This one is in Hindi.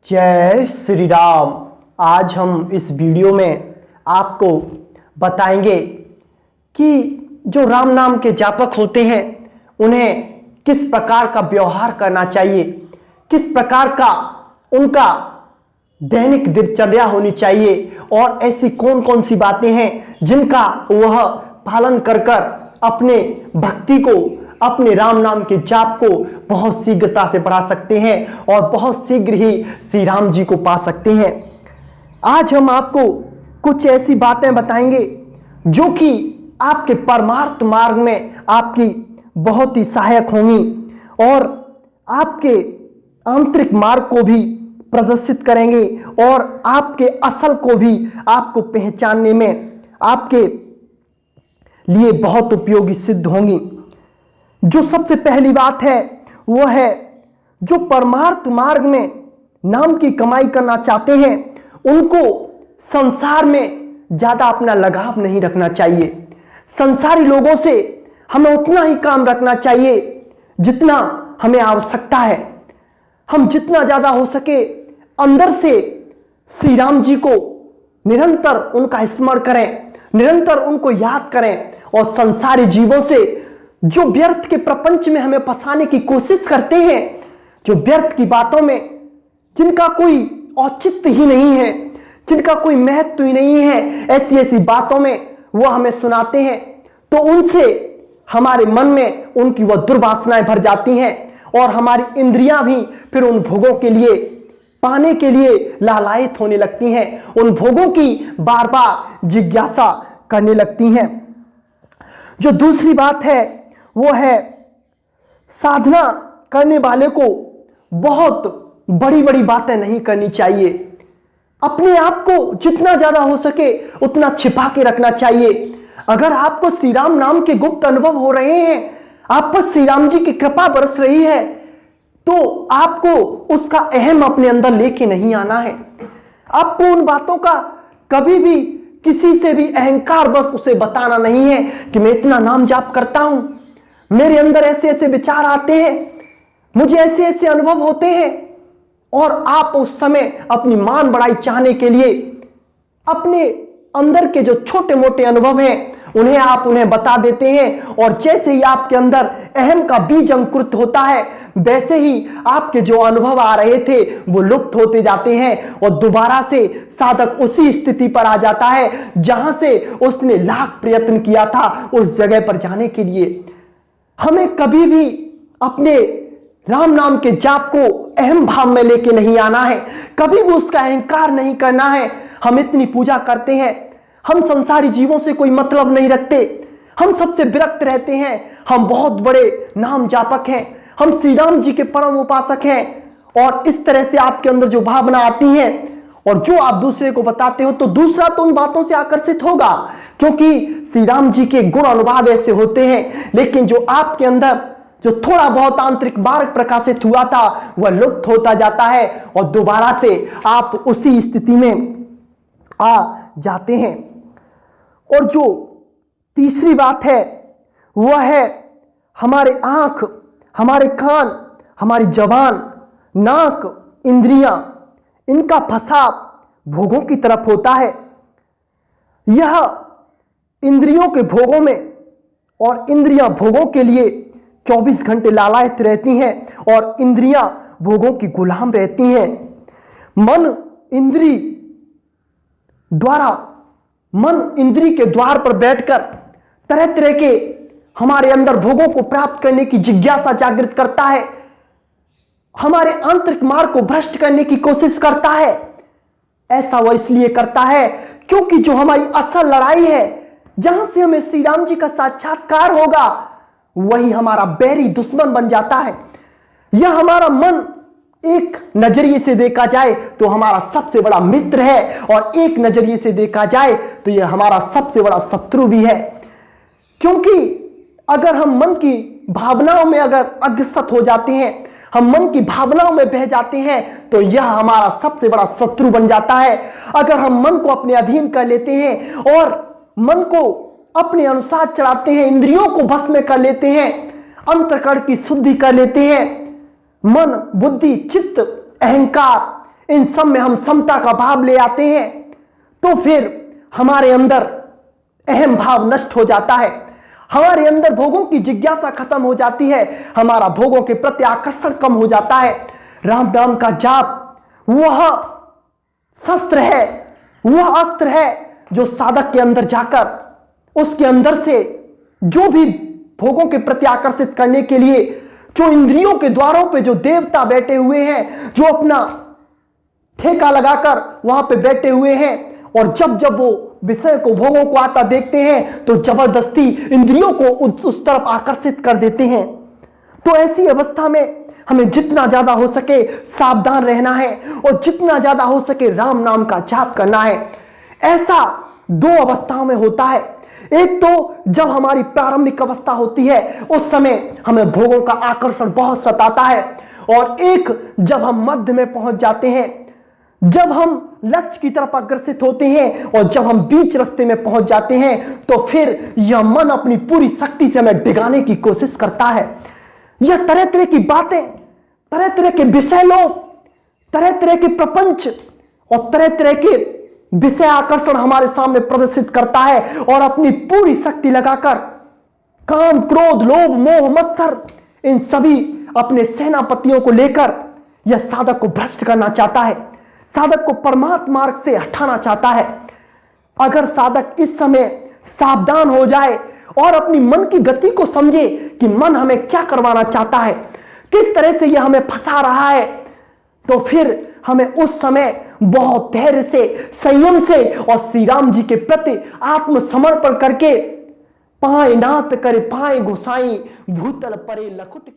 जय श्री राम। आज हम इस वीडियो में आपको बताएंगे कि जो राम नाम के जापक होते हैं उन्हें किस प्रकार का व्यवहार करना चाहिए, किस प्रकार का उनका दैनिक दिनचर्या होनी चाहिए और ऐसी कौन कौन सी बातें हैं जिनका वह पालन कर अपने भक्ति को, अपने राम नाम के जाप को बहुत शीघ्रता से बढ़ा सकते हैं और बहुत शीघ्र ही श्री राम जी को पा सकते हैं। आज हम आपको कुछ ऐसी बातें बताएंगे जो कि आपके परमार्थ मार्ग में आपकी बहुत ही सहायक होंगी और आपके आंतरिक मार्ग को भी प्रदर्शित करेंगे और आपके असल को भी आपको पहचानने में आपके लिए बहुत उपयोगी सिद्ध होंगी। जो सबसे पहली बात है वो है, जो परमार्थ मार्ग में नाम की कमाई करना चाहते हैं उनको संसार में ज्यादा अपना लगाव नहीं रखना चाहिए। संसारी लोगों से हमें उतना ही काम रखना चाहिए जितना हमें आवश्यकता है। हम जितना ज्यादा हो सके अंदर से श्री राम जी को निरंतर उनका स्मरण करें, निरंतर उनको याद करें और संसारी जीवों से जो व्यर्थ के प्रपंच में हमें फंसाने की कोशिश करते हैं, जो व्यर्थ की बातों में जिनका कोई औचित्य ही नहीं है, जिनका कोई महत्व ही नहीं है, ऐसी ऐसी बातों में वो हमें सुनाते हैं, तो उनसे हमारे मन में उनकी वह दुर्वासनाएं भर जाती हैं और हमारी इंद्रियां भी फिर उन भोगों के लिए पाने के लिए लालायित होने लगती हैं, उन भोगों की बार बार जिज्ञासा करने लगती हैं। जो दूसरी बात है वो है, साधना करने वाले को बहुत बड़ी बड़ी बातें नहीं करनी चाहिए। अपने आप को जितना ज्यादा हो सके उतना छिपा के रखना चाहिए। अगर आपको श्री राम नाम के गुप्त अनुभव हो रहे हैं, आप पर श्री राम जी की कृपा बरस रही है, तो आपको उसका अहम अपने अंदर लेके नहीं आना है। आपको उन बातों का कभी भी किसी से भी अहंकार बस उसे बताना नहीं है कि मैं इतना नाम जाप करता हूं, मेरे अंदर ऐसे ऐसे विचार आते हैं, मुझे ऐसे ऐसे अनुभव होते हैं, और आप उस समय अपनी मान बढ़ाई चाहने के लिए अपने अंदर के जो छोटे मोटे अनुभव हैं उन्हें बता देते हैं और जैसे ही आपके अंदर अहम का बीज अंकुरित होता है वैसे ही आपके जो अनुभव आ रहे थे वो लुप्त होते जाते हैं और दोबारा से साधक उसी स्थिति पर आ जाता है जहां से उसने लाख प्रयत्न किया था उस जगह पर जाने के लिए। हमें कभी भी अपने राम नाम के जाप को अहम भाव में लेके नहीं आना है, कभी भी उसका अहंकार नहीं करना है। हम इतनी पूजा करते हैं, हम संसारी जीवों से कोई मतलब नहीं रखते, हम सबसे विरक्त रहते हैं, हम बहुत बड़े नाम जापक हैं, हम श्री राम जी के परम उपासक हैं और इस तरह से आपके अंदर जो भावना आती है और जो आप दूसरे को बताते हो तो दूसरा तो उन बातों से आकर्षित होगा क्योंकि श्री राम जी के गुण अनुवाद ऐसे होते हैं। लेकिन जो आपके अंदर जो थोड़ा बहुत आंतरिक मार्ग प्रकाशित हुआ था वह लुप्त होता जाता है और दोबारा से आप उसी स्थिति में आ जाते हैं। और जो तीसरी बात है वह है, हमारे आंख, हमारे कान, हमारी जबान, नाक, इंद्रियां, इनका फंसाव भोगों की तरफ होता है। यह इंद्रियों के भोगों में और इंद्रियां भोगों के लिए 24 घंटे लालायित रहती हैं और इंद्रियां भोगों की गुलाम रहती हैं। मन इंद्री के द्वार पर बैठकर तरह तरह के हमारे अंदर भोगों को प्राप्त करने की जिज्ञासा जागृत करता है, हमारे आंतरिक मार्ग को भ्रष्ट करने की कोशिश करता है। ऐसा वह इसलिए करता है क्योंकि जो हमारी असल लड़ाई है, जहां से हमें श्री राम जी का साक्षात्कार होगा, वही हमारा बैरी दुश्मन बन जाता है। यह हमारा मन एक नजरिए से देखा जाए तो हमारा सबसे बड़ा मित्र है और एक नजरिए से देखा जाए तो यह हमारा सबसे बड़ा शत्रु भी है। क्योंकि अगर हम मन की भावनाओं में अगर अग्रसर हो जाते हैं, हम मन की भावनाओं में बह जाते हैं तो यह हमारा सबसे बड़ा शत्रु बन जाता है। अगर हम मन को अपने अधीन कर लेते हैं और मन को अपने अनुसार चलाते हैं, इंद्रियों को बस में कर लेते हैं, अंतःकरण की शुद्धि कर लेते हैं, मन, बुद्धि, चित्त, अहंकार इन सब में हम समता का भाव ले आते हैं, तो फिर हमारे अंदर अहम भाव नष्ट हो जाता है, हमारे अंदर भोगों की जिज्ञासा खत्म हो जाती है, हमारा भोगों के प्रति आकर्षण कम हो जाता है। राम नाम का जाप वह शस्त्र है, वह अस्त्र है जो साधक के अंदर जाकर उसके अंदर से जो भी भोगों के प्रति आकर्षित करने के लिए जो इंद्रियों के द्वारों पे जो देवता बैठे हुए हैं, जो अपना ठेका लगाकर वहां पे बैठे हुए हैं, और जब जब वो विषय को भोगों को आता देखते हैं तो जबरदस्ती इंद्रियों को उस तरफ आकर्षित कर देते हैं। तो ऐसी अवस्था में हमें जितना ज्यादा हो सके सावधान रहना है और जितना ज्यादा हो सके राम नाम का जाप करना है। ऐसा दो अवस्थाओं में होता है, एक तो जब हमारी प्रारंभिक अवस्था होती है उस समय हमें भोगों का आकर्षण बहुत सताता है, और एक जब हम मध्य में पहुंच जाते हैं, जब हम लक्ष्य की तरफ अग्रसित होते हैं और जब हम बीच रास्ते में पहुंच जाते हैं तो फिर यह मन अपनी पूरी शक्ति से हमें डिगाने की कोशिश करता है। यह तरह तरह की बातें, तरह तरह के विषय लोग, तरह तरह के प्रपंच और तरह तरह के विषय आकर्षण हमारे सामने प्रदर्शित करता है, और अपनी पूरी शक्ति लगाकर काम, क्रोध, लोभ, मोह, मत्सर, इन सभी अपने सेनापतियों को लेकर यह साधक को भ्रष्ट करना चाहता है, साधक को परमात्मा मार्ग से हटाना चाहता है। अगर साधक इस समय सावधान हो जाए और अपनी मन की गति को समझे कि मन हमें क्या करवाना चाहता है, किस तरह से यह हमें फंसा रहा है, तो फिर हमें उस समय बहुत धैर्य से, संयम से और श्री राम जी के प्रति आत्मसमर्पण करके पाए नाथ करे पाए गोसाई भूतल परे लखुट